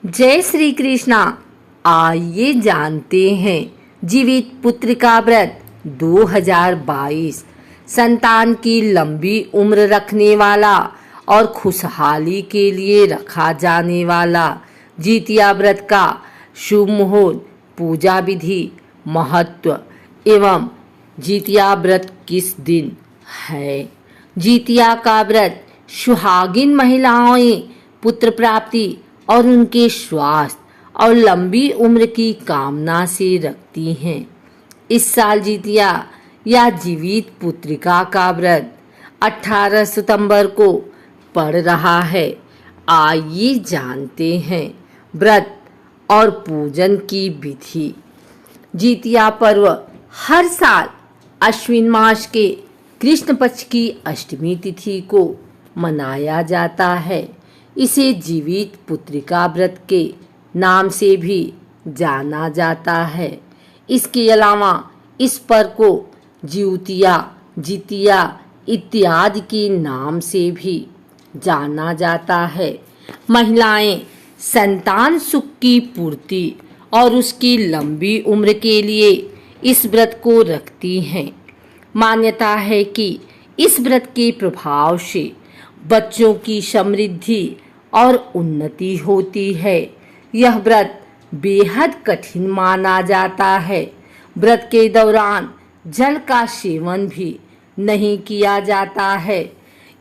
जय श्री कृष्णा। आइए जानते हैं जीवित पुत्र का व्रत 2022 संतान की लंबी उम्र रखने वाला और खुशहाली के लिए रखा जाने वाला जितिया व्रत का शुभ मुहूर्त, पूजा विधि, महत्व एवं जितिया व्रत किस दिन है। जितिया का व्रत सुहागिन महिलाएं पुत्र प्राप्ति और उनके स्वास्थ्य और लंबी उम्र की कामना से रखती हैं। इस साल जितिया या जीवित पुत्रिका का व्रत 18 सितंबर को पड़ रहा है। आइए जानते हैं व्रत और पूजन की विधि। जितिया पर्व हर साल अश्विन मास के कृष्ण पक्ष की अष्टमी तिथि को मनाया जाता है। इसे जीवित पुत्रिका व्रत के नाम से भी जाना जाता है। इसके अलावा इस पर्व को जिउतिया, जितिया इत्यादि के नाम से भी जाना जाता है। महिलाएं संतान सुख की पूर्ति और उसकी लंबी उम्र के लिए इस व्रत को रखती हैं। मान्यता है कि इस व्रत के प्रभाव से बच्चों की समृद्धि और उन्नति होती है। यह व्रत बेहद कठिन माना जाता है। व्रत के दौरान जल का सेवन भी नहीं किया जाता है।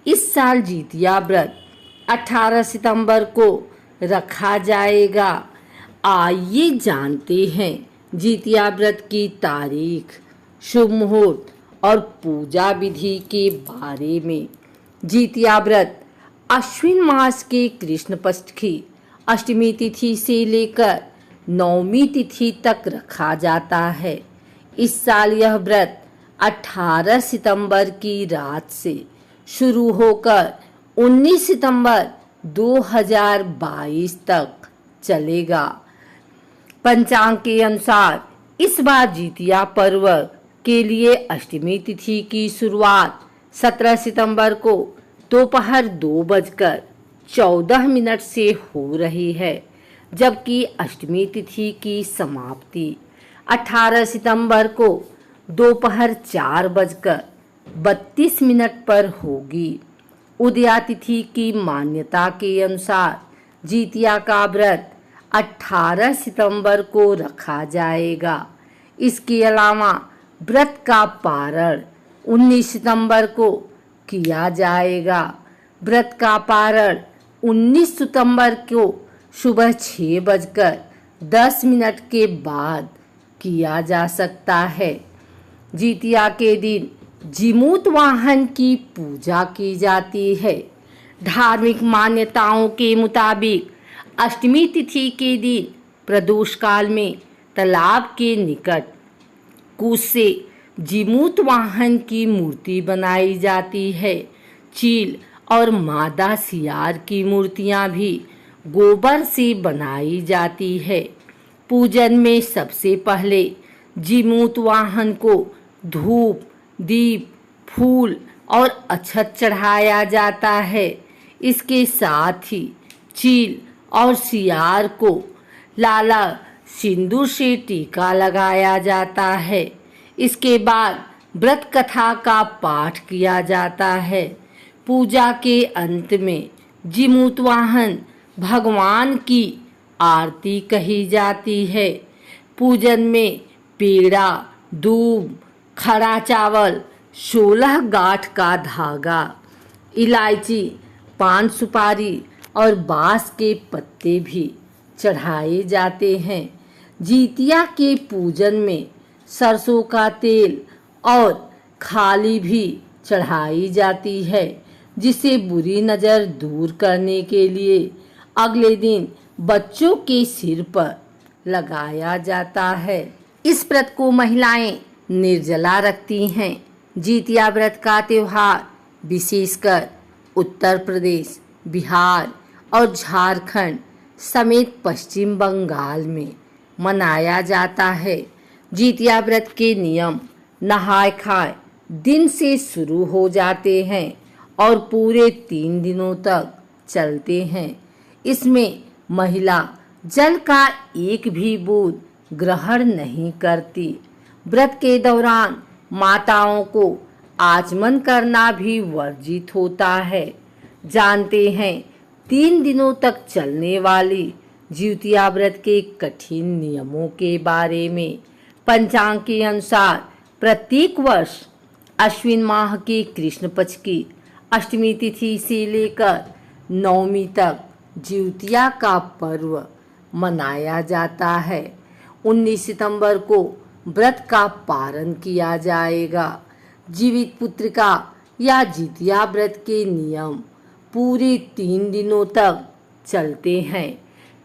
इस साल जितिया व्रत 18 सितंबर को रखा जाएगा। आइए जानते हैं जितिया व्रत की तारीख, शुभ मुहूर्त और पूजा विधि के बारे में। जितिया व्रत अश्विन मास के कृष्ण पक्ष की अष्टमी तिथि से लेकर नवमी तिथि तक रखा जाता है। इस साल यह व्रत 18 सितंबर की रात से शुरू होकर 19 सितंबर 2022 तक चलेगा। पंचांग के अनुसार इस बार जितिया पर्व के लिए अष्टमी तिथि की शुरुआत 17 सितंबर को दोपहर 2:14 से हो रही है, जबकि अष्टमी तिथि की समाप्ति 18 सितंबर को दोपहर 4:32 पर होगी। उदया तिथि की मान्यता के अनुसार जितिया का व्रत 18 सितंबर को रखा जाएगा। इसके अलावा व्रत का पारण 19 सितंबर को किया जाएगा। व्रत का पारण 19 सितंबर को सुबह 6:10 के बाद किया जा सकता है। जितिया के दिन जीमूत वाहन की पूजा की जाती है। धार्मिक मान्यताओं के मुताबिक अष्टमी तिथि के दिन प्रदोष काल में तालाब के निकट कुश से जीमूत वाहन की मूर्ति बनाई जाती है। चील और मादा सियार की मूर्तियां भी गोबर से बनाई जाती है। पूजन में सबसे पहले जीमूत वाहन को धूप, दीप, फूल और अक्षत चढ़ाया जाता है। इसके साथ ही चील और सियार को लाला सिंदूर से टीका लगाया जाता है। इसके बाद व्रत कथा का पाठ किया जाता है। पूजा के अंत में जीमूत वाहन भगवान की आरती कही जाती है। पूजन में पेड़ा, दूब, खड़ा चावल, 16 गांठ का धागा, इलायची, पान सुपारी और बांस के पत्ते भी चढ़ाए जाते हैं। जितिया के पूजन में सरसों का तेल और खाली भी चढ़ाई जाती है, जिसे बुरी नज़र दूर करने के लिए अगले दिन बच्चों के सिर पर लगाया जाता है। इस व्रत को महिलाएं निर्जला रखती हैं। जितिया व्रत का त्यौहार विशेषकर उत्तर प्रदेश, बिहार और झारखंड समेत पश्चिम बंगाल में मनाया जाता है। जितिया व्रत के नियम नहाय खाए दिन से शुरू हो जाते हैं और पूरे 3 दिनों तक चलते हैं। इसमें महिला जल का एक भी बूंद ग्रहण नहीं करती। व्रत के दौरान माताओं को आचमन करना भी वर्जित होता है। जानते हैं 3 दिनों तक चलने वाली जिउतिया व्रत के कठिन नियमों के बारे में। पंचांग के अनुसार प्रत्येक वर्ष अश्विन माह के कृष्ण पक्ष की अष्टमी तिथि से लेकर नवमी तक जिउतिया का पर्व मनाया जाता है। 19 सितंबर को व्रत का पारण किया जाएगा। जीवित पुत्रिका या जितिया व्रत के नियम पूरे 3 दिनों तक चलते हैं।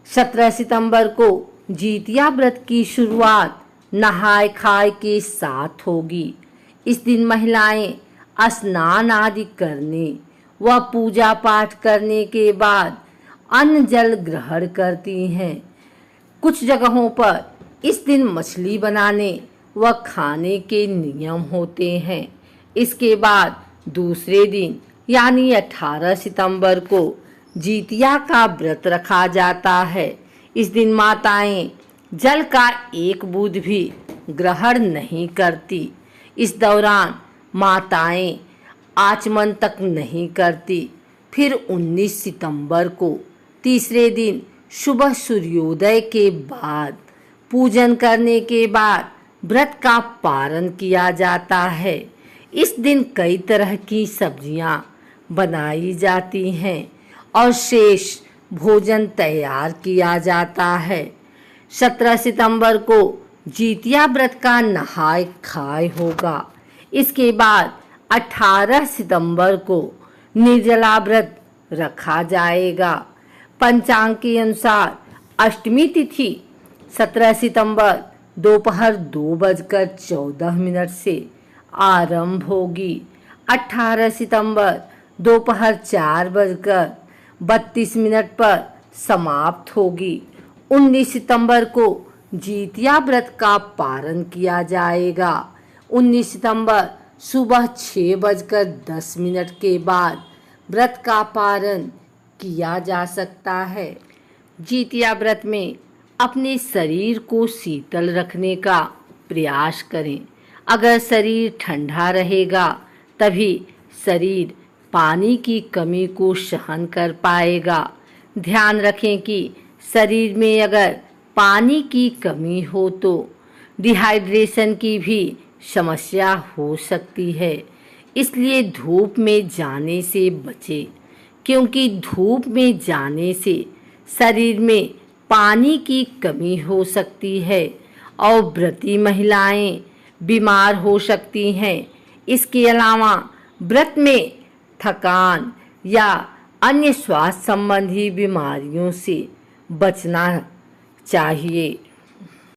17 सितंबर को जितिया व्रत की शुरुआत नहाय खाए के साथ होगी। इस दिन महिलाएं स्नान आदि करने व पूजा पाठ करने के बाद अन्न जल ग्रहण करती हैं। कुछ जगहों पर इस दिन मछली बनाने व खाने के नियम होते हैं। इसके बाद दूसरे दिन यानी 18 सितंबर को जितिया का व्रत रखा जाता है। इस दिन माताएं जल का एक बूंद भी ग्रहण नहीं करती। इस दौरान माताएं आचमन तक नहीं करती। फिर 19 सितंबर को तीसरे दिन सुबह सूर्योदय के बाद पूजन करने के बाद व्रत का पारण किया जाता है। इस दिन कई तरह की सब्जियां बनाई जाती हैं और शेष भोजन तैयार किया जाता है। 17 सितंबर को जितिया व्रत का नहाय खाए होगा। इसके बाद 18 सितंबर को निर्जला व्रत रखा जाएगा। पंचांग के अनुसार अष्टमी तिथि 17 सितंबर दोपहर 2:14 से आरंभ होगी। 18 सितंबर दोपहर 4:32 पर समाप्त होगी। 19 सितंबर को जितिया व्रत का पारण किया जाएगा। 19 सितंबर सुबह 6:10 के बाद व्रत का पारण किया जा सकता है। जितिया व्रत में अपने शरीर को शीतल रखने का प्रयास करें। अगर शरीर ठंडा रहेगा तभी शरीर पानी की कमी को सहन कर पाएगा। ध्यान रखें कि शरीर में अगर पानी की कमी हो तो डिहाइड्रेशन की भी समस्या हो सकती है। इसलिए धूप में जाने से बचें, क्योंकि धूप में जाने से शरीर में पानी की कमी हो सकती है और व्रती महिलाएं बीमार हो सकती हैं। इसके अलावा व्रत में थकान या अन्य स्वास्थ्य संबंधी बीमारियों से बचना चाहिए।